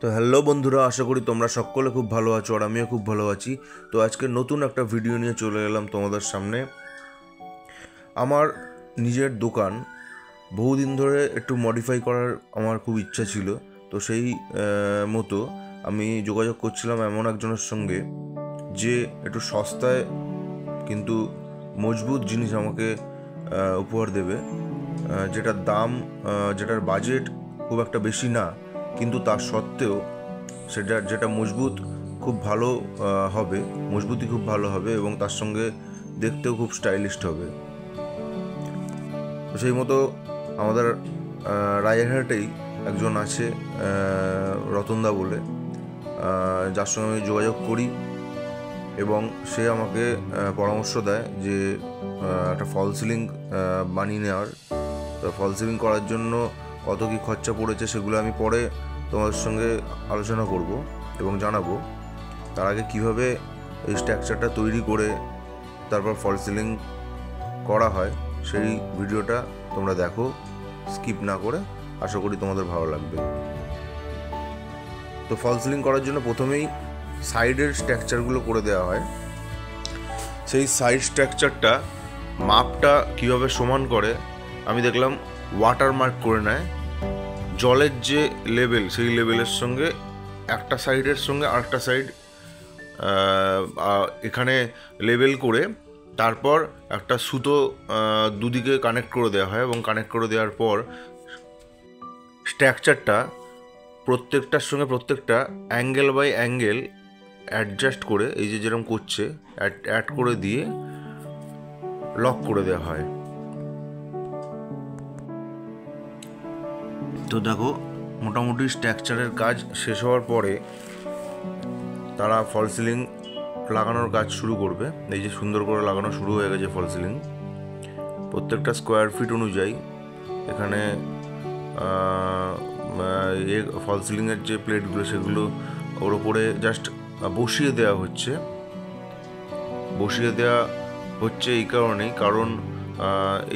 তো হ্যালো বন্ধুরা, আশা করি তোমরা সকলে খুব ভালো আছো আর আমিও খুব ভালো আছি। তো আজকে নতুন একটা ভিডিও নিয়ে চলে এলাম তোমাদের সামনে। আমার নিজের দোকান বহুদিন ধরে একটু মডিফাই করার আমার খুব ইচ্ছা ছিল। তো সেই মতো আমি যোগাযোগ করছিলাম এমন একজনের সঙ্গে যে একটু সস্তায় কিন্তু মজবুত জিনিস আমাকে উপহার দেবে, যেটার দাম, যেটার বাজেট খুব একটা বেশি না, কিন্তু তার সত্ত্বেও যেটা মজবুত খুব ভালো হবে, মজবুতি খুব ভালো হবে এবং তার সঙ্গে দেখতেও খুব স্টাইলিশ হবে। তো সেই মতো আমাদের রায়হাটেই একজন আছে, রতনদা বলে, যার সঙ্গে আমি যোগাযোগ করি এবং সে আমাকে পরামর্শ দেয় যে একটা ফল সিলিং বানিয়ে নেওয়ার। তো ফল সিলিং করার জন্য কত কী খরচা পড়েছে সেগুলো আমি পরে তোমাদের সঙ্গে আলোচনা করব এবং জানাবো। তার আগে কীভাবে এই স্ট্রাকচারটা তৈরি করে তারপর ফল সিলিং করা হয় সেই ভিডিওটা তোমরা দেখো স্কিপ না করে, আশা করি তোমাদের ভালো লাগবে। তো ফল সিলিং করার জন্য প্রথমেই সাইডের স্ট্রাকচারগুলো করে দেওয়া হয়। সেই সাইড স্ট্রাকচারটা মাপটা কীভাবে সমান করে আমি দেখলাম ওয়াটার মার্ক করে নেয়। জলের যে লেভেল সেই লেভেলের সঙ্গে একটা সাইডের সঙ্গে আরেকটা সাইড এখানে লেভেল করে তারপর একটা সুতো দুদিকে কানেক্ট করে দেওয়া হয় এবং কানেক্ট করে দেওয়ার পর স্ট্রাকচারটা প্রত্যেকটার সঙ্গে প্রত্যেকটা অ্যাঙ্গেল বাই অ্যাঙ্গেল অ্যাডজাস্ট করে, এই যে যেরকম করছে অ্যাড করে দিয়ে লক করে দেওয়া হয়। তো দেখো, মোটামুটি স্ট্রাকচারের কাজ শেষ হওয়ার পরে তারা ফল সিলিং লাগানোর কাজ শুরু করবে। এই যে সুন্দর করে লাগানো শুরু হয়ে গেছে ফল সিলিং। প্রত্যেকটা স্কোয়ার ফিট অনুযায়ী এখানে ফল সিলিংয়ের যে প্লেটগুলো সেগুলো ওর ওপরে জাস্ট বসিয়ে দেওয়া হচ্ছে। এই কারণেই, কারণ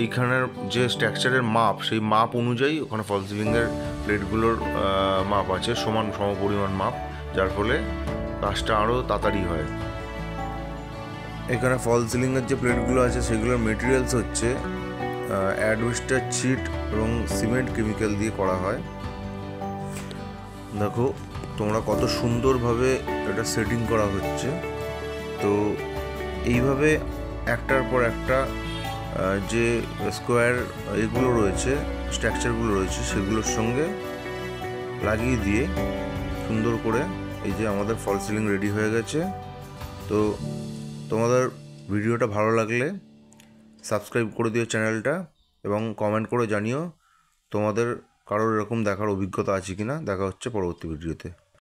এইখানের যে স্ট্রাকচারের মাপ সেই মাপ অনুযায়ী ওখানে ফল সিলিংয়ের প্লেটগুলোর মাপ আছে, সমপরিমাণ মাপ, যার ফলে কাজটা আরও তাড়াতাড়ি হয়। এখানে ফল সিলিংয়ের যে প্লেটগুলো আছে সেগুলোর মেটেরিয়ালস হচ্ছে অ্যাডওয়েস্টার চিট এবং সিমেন্ট কেমিক্যাল দিয়ে করা হয়। দেখো তোমরা কত সুন্দরভাবে এটা সেটিং করা হচ্ছে। তো এইভাবে একটার পর একটা যে স্কোয়ার এগুলো রয়েছে, স্ট্রাকচারগুলো রয়েছে, সেগুলোর সঙ্গে লাগিয়ে দিয়ে সুন্দর করে এই যে আমাদের ফল সিলিং রেডি হয়ে গেছে। তো তোমাদের ভিডিওটা ভালো লাগলে সাবস্ক্রাইব করে দিও চ্যানেলটা এবং কমেন্ট করে জানিও তোমাদের কারোর এরকম দেখার অভিজ্ঞতা আছে কি না। দেখা হচ্ছে পরবর্তী ভিডিওতে।